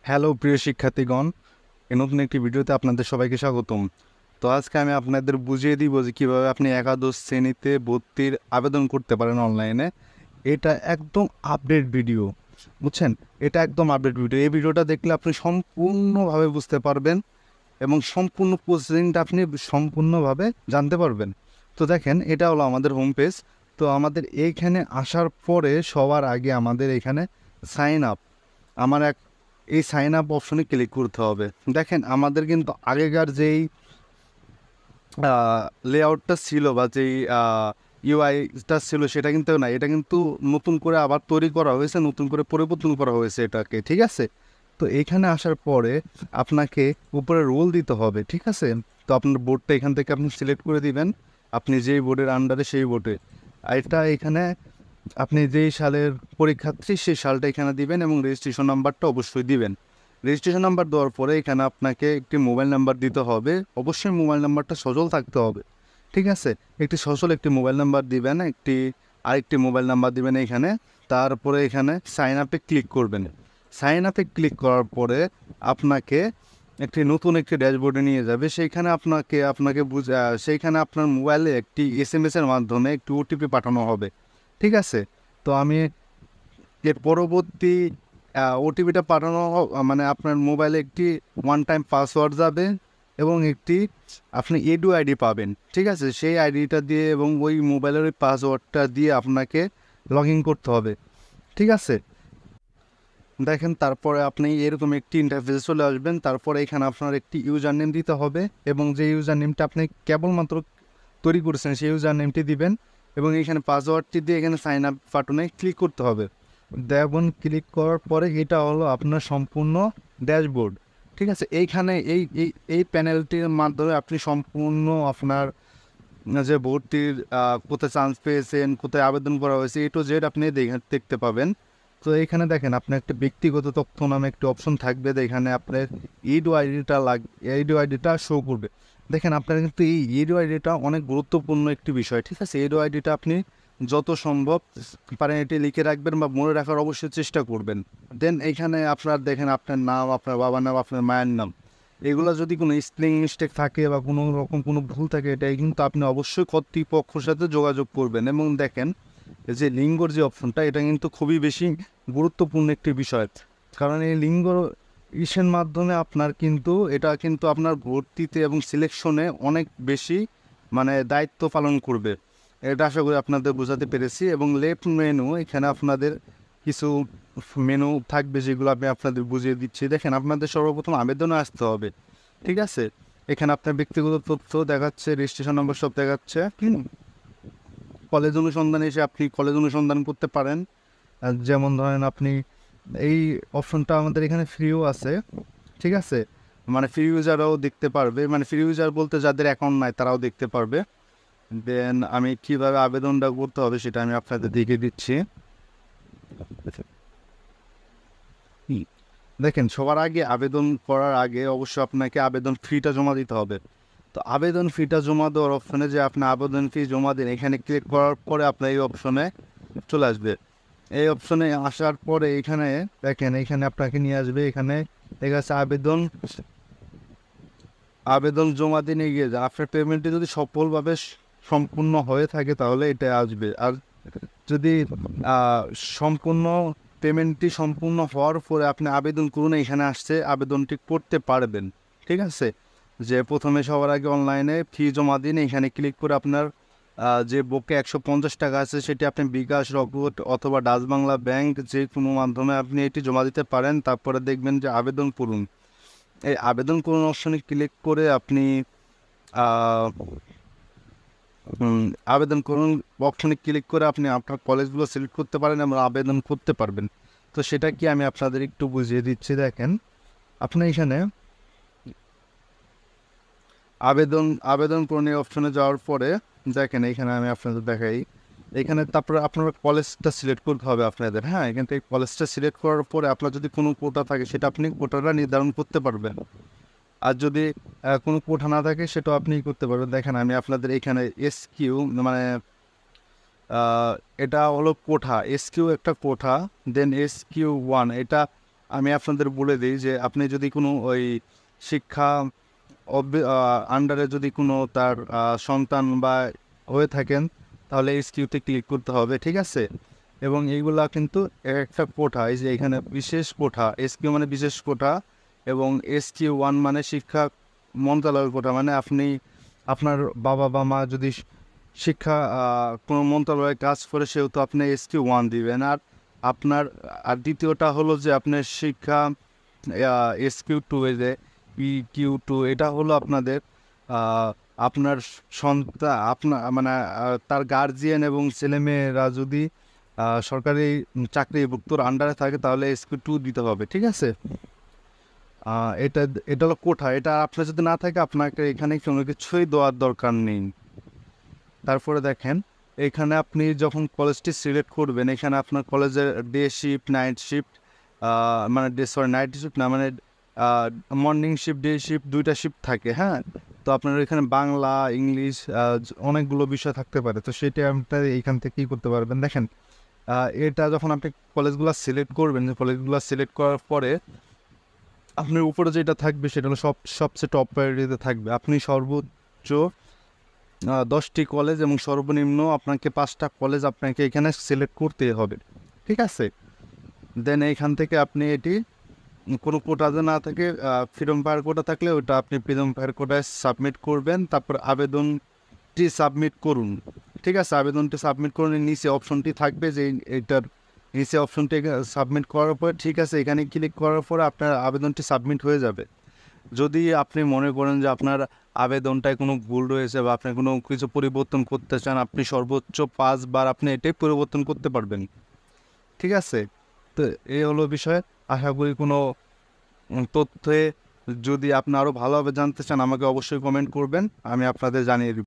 Hello প্রিয় শিক্ষার্থীগণ, নতুন একটি ভিডিওতে আপনাদের সবাইকে স্বাগতম। তো আজকে আমি আপনাদের বুঝিয়ে দিব যে কীভাবে আপনি একাদশ শ্রেণীতে ভর্তির আবেদন করতে পারেন অনলাইনে। এটা একদম আপডেট ভিডিও, বুঝছেন? এটা একদম আপডেট ভিডিও। এই ভিডিওটা দেখলে আপনি সম্পূর্ণভাবে বুঝতে পারবেন এবং সম্পূর্ণ প্রসেসিংটা আপনি সম্পূর্ণভাবে জানতে পারবেন। তো দেখেন, এটা হলো আমাদের হোম পেজ। তো আমাদের এইখানে আসার পরে সবার আগে আমাদের এখানে সাইন আপ, এই সাইন আপ অপশনে ক্লিক করতে হবে। দেখেন, আমাদের কিন্তু আগেকার যেই লেআউটটা ছিল বা যেই ইউআইটা ছিল সেটা কিন্তু না, এটা কিন্তু নতুন করে আবার তৈরি করা হয়েছে, নতুন করে পরিবর্তন করা হয়েছে এটাকে, ঠিক আছে? তো এইখানে আসার পরে আপনাকে উপরে রোল দিতে হবে, ঠিক আছে? তো আপনার বোর্ডটা এখান থেকে আপনি সিলেক্ট করে দিবেন, আপনি যেই বোর্ডের আন্ডারে সেই বোর্ডে। এটা এখানে আপনি যেই সালের পরীক্ষার্থী সেই সালটা এখানে দিবেন এবং রেজিস্ট্রেশন নাম্বারটা অবশ্যই দিবেন। রেজিস্ট্রেশন নাম্বার দেওয়ার পরে এখানে আপনাকে একটি মোবাইল নাম্বার দিতে হবে, অবশ্যই মোবাইল নাম্বারটা সচল থাকতে হবে, ঠিক আছে? একটি মোবাইল নাম্বার দিবেন, আরেকটি মোবাইল নাম্বার দিবেন এখানে। তারপরে এখানে সাইন আপে ক্লিক করবেন। সাইন আপে ক্লিক করার পরে আপনাকে নতুন একটি ড্যাশবোর্ডে নিয়ে যাবে। সেইখানে আপনার মোবাইলে একটি এসএমএসের মাধ্যমে একটি ওটিপি পাঠানো হবে, ঠিক আছে? তো আমি এর পরবর্তী ওটিপিটা মানে আপনার মোবাইলে একটি ওয়ান টাইম পাসওয়ার্ড যাবে এবং আপনি এডু আইডি পাবেন, ঠিক আছে? সেই আইডিটা দিয়ে এবং ওই মোবাইলের ওই পাসওয়ার্ডটা দিয়ে আপনাকে লগ ইন করতে হবে, ঠিক আছে? দেখেন, তারপরে আপনি এরকম একটি ইন্টারফেসে চলে আসবেন। তারপরে এখানে আপনার একটি ইউজার নেম দিতে হবে এবং যে ইউজার নেমটা আপনি কেবলমাত্র তৈরি করেছেন সেই ইউজার নেমটি দিবেন এবং এখানে পাসওয়ার্ডটি দিয়ে এখানে সাইন আপ বাটনে ক্লিক করতে হবে। দেবন ক্লিক করার পরে এটা হলো আপনার সম্পূর্ণ ড্যাশবোর্ড, ঠিক আছে? এইখানে এই প্যানেলটির মাধ্যমে আপনি সম্পূর্ণ আপনার যে ভর্তির কোথায় চান্স পেয়েছেন, কোথায় আবেদন করা হয়েছে, A to Z আপনি দেখতে পাবেন। তো এইখানে দেখেন, আপনার একটা ব্যক্তিগত তথ্য নামে একটি অপশন থাকবে, এখানে আপনার ইডু আইডিটা শো করবে। দেখেন, আপনার কিন্তু এই ইডু আইডিটা অনেক গুরুত্বপূর্ণ একটি বিষয়, ঠিক আছে? ইডু আইডিটা আপনি যত সম্ভব পারেন এটি লিখে রাখবেন বা মনে রাখার অবশ্যই চেষ্টা করবেন। দেন এইখানে দেখেন, আপনার নাম, আপনার বাবার নাম, আপনার মায়ের নাম, এগুলো যদি কোনো স্পেলিং মিস্টেক থাকে বা কোনো রকম কোনো ভুল থাকে, এটাই কিন্তু আপনি অবশ্যই কর্তৃপক্ষের সাথে যোগাযোগ করবেন। এবং দেখেন, এই যে লিঙ্গর যে অপশনটা, এটা কিন্তু খুবই বেশি গুরুত্বপূর্ণ একটি বিষয়, কারণ এই লিঙ্গ ইসের মাধ্যমে এটা কিন্তু আপনার ভর্তিতে এবং সিলেকশনে অনেক বেশি মানে দায়িত্ব পালন করবে। এটা আশা করি আপনাদের বোঝাতে পেরেছি। এবং লেফট মেনু, এখানে আপনাদের কিছু মেনু থাকবে যেগুলো আমি আপনাদের বুঝিয়ে দিচ্ছি। দেখেন, আপনাদের সর্বপ্রথম আবেদনে আসতে হবে, ঠিক আছে? এখানে আপনার ব্যক্তিগত তথ্য দেখাচ্ছে, রেজিস্ট্রেশন নম্বর সব দেখাচ্ছে। কলেজ অনুসন্ধানে এসে আপনি কলেজ অনুসন্ধান করতে পারেন। যেমন ধরেন, আপনি এই অপশনটা আমাদের এখানে ফ্রিও আছে, ঠিক আছে? মানে ফ্রি ইউজাররাও দেখতে পারবে, মানে ফ্রি ইউজার বলতে যাদের অ্যাকাউন্ট নাই তারাও দেখতে পারবে। দেন আমি কীভাবে আবেদনটা করতে হবে সেটা আমি আপনাদের দেখিয়ে দিচ্ছি। দেখেন, সবার আগে আবেদন করার আগে অবশ্যই আপনাকে আবেদন ফিটা জমা দিতে হবে। তো আবেদন ফিটা জমা দেওয়ার অপশনে যে আপনি আবেদন ফি জমা দিন, এখানে ক্লিক করার পরে আপনার এই অপশনে চলে আসবে। এই অপশনে আসার পরে এখানে দেখেন, এখানে আপনাকে নিয়ে আসবে, এখানে দেখা যাচ্ছে আবেদন জমা দিন এগিয়ে যান। আপনার পেমেন্টটি যদি সফলভাবে সম্পূর্ণ হয়ে থাকে তাহলে এটা আসবে। আর যদি সম্পূর্ণ পেমেন্টটি সম্পূর্ণ হওয়ার পরে আপনি আবেদন করুন, এখানে আসছে আবেদনটি করতে পারবেন, ঠিক আছে? যে প্রথমে সবার আগে অনলাইনে ফি জমা দিন, এখানে ক্লিক করে আপনার যে বকে 150 টাকা আছে সেটি আপনি বিকাশ, রকেট অথবা ডাচ বাংলা ব্যাংক যে কোনো মাধ্যমে আপনি এটি জমা দিতে পারেন। তারপরে দেখবেন যে আবেদন করুন, এই আবেদন করুন অপশনে ক্লিক করে আপনি আবেদন করুন অপশনে ক্লিক করে আপনি আপনার কলেজগুলো সিলেক্ট করতে পারেন এবং আবেদন করতে পারবেন। তো সেটা কি আমি আপনাদের একটু বুঝিয়ে দিচ্ছি। দেখেন, আপনি এখানে আবেদন করুন এই অপশনে যাওয়ার পরে দেখেন, এখানে আমি আপনাদের দেখাই, এখানে তারপরে আপনার কলেজটা সিলেক্ট করতে হবে আপনাদের। হ্যাঁ, এখান থেকে কলেজটা সিলেক্ট করার পরে আপনার যদি কোনো কোটা থাকে সেটা আপনি কোটাটা নির্ধারণ করতে পারবেন। আর যদি কোনো কোঠা না থাকে সেটাও আপনি করতে পারবেন। দেখেন, আমি আপনাদের এখানে SQ মানে এটা হলো কোঠা, SQ একটা কোঠা, দেন SQ1 এটা আমি আপনাদের বলে দিই যে আপনি যদি কোনো ওই শিক্ষা আন্ডারে যদি কোনো তার সন্তান বা হয়ে থাকেন, তাহলে এসকিউতে ক্লিক করতে হবে, ঠিক আছে। এবং এইগুলা কিন্তু একটা কোঠা, এই যে এখানে বিশেষ কোঠা, এসকিউ মানে বিশেষ কোঠা, এবং SQ1 মানে শিক্ষা মন্ত্রণালয়ের কোঠা, মানে আপনি আপনার বাবা বা মা যদি শিক্ষা কোনো মন্ত্রণালয়ে কাজ করে, সেহেতু আপনি SQ1 দিবেন। আর আপনার দ্বিতীয়টা হলো যে আপনার শিক্ষা SQ2, এই যে PQ2, এটা হলো আপনাদের আপনার সন্তান, আপনার মানে তার গার্জিয়ান এবং ছেলেমেয়েরা যদি সরকারি চাকরিভুক্তর আন্ডারে থাকে, তাহলে SQ2 দিতে হবে, ঠিক আছে। এটা এটা হলো কোঠা, এটা আপনার যদি না থাকে আপনাকে এখানে কোনো কিছুই দেওয়ার দরকার নেই। তারপরে দেখেন, এখানে আপনি যখন কলেজটি সিলেক্ট করবেন, এখানে আপনার কলেজের ডে শিফট, নাইট শিফট, মানে নাইট শিফট না, মানে মর্নিং শিফট, ডে শিফট, দুইটা শিফট থাকে, হ্যাঁ। তো আপনার এখানে বাংলা, ইংলিশ, অনেকগুলো বিষয় থাকতে পারে। তো সেটা আপনি এইখান থেকে কী করতে পারবেন, দেখেন এটা যখন আপনি কলেজগুলো সিলেক্ট করবেন, কলেজগুলো সিলেক্ট করার পরে আপনার উপরে যেটা থাকবে সেটা হলো সবচেয়ে টপ প্রায়োরিটিতে থাকবে। আপনি সর্বোচ্চ 10টি কলেজ এবং সর্বনিম্ন আপনাকে 5টা কলেজ আপনাকে এখানে সিলেক্ট করতে হবে, ঠিক আছে। দেন এইখান থেকে আপনি এটি কোনো কোটাতে না থাকে, ফ্রিডম ফায়ার কোটা থাকলে ওটা আপনি ফ্রিডম ফায়ার কোটায় সাবমিট করবেন। তারপর আবেদনটি সাবমিট করুন, ঠিক আছে। আবেদনটি সাবমিট করুন, নিচে অপশনটি থাকবে যে এইটার নিচে অপশনটি সাবমিট করার পরে, ঠিক আছে, এখানে ক্লিক করার পরে আপনার আবেদনটি সাবমিট হয়ে যাবে। যদি আপনি মনে করেন যে আপনার আবেদনটায় কোনো ভুল রয়েছে বা আপনি কোনো কিছু পরিবর্তন করতে চান, আপনি সর্বোচ্চ 5 বার আপনি এটাই পরিবর্তন করতে পারবেন, ঠিক আছে। তো এই হলো বিষয়। আশা করি কোনো তথ্যে যদি আপনি আরও ভালোভাবে জানতে চান, আমাকে অবশ্যই কমেন্ট করবেন, আমি আপনাদের জানিয়ে দিব।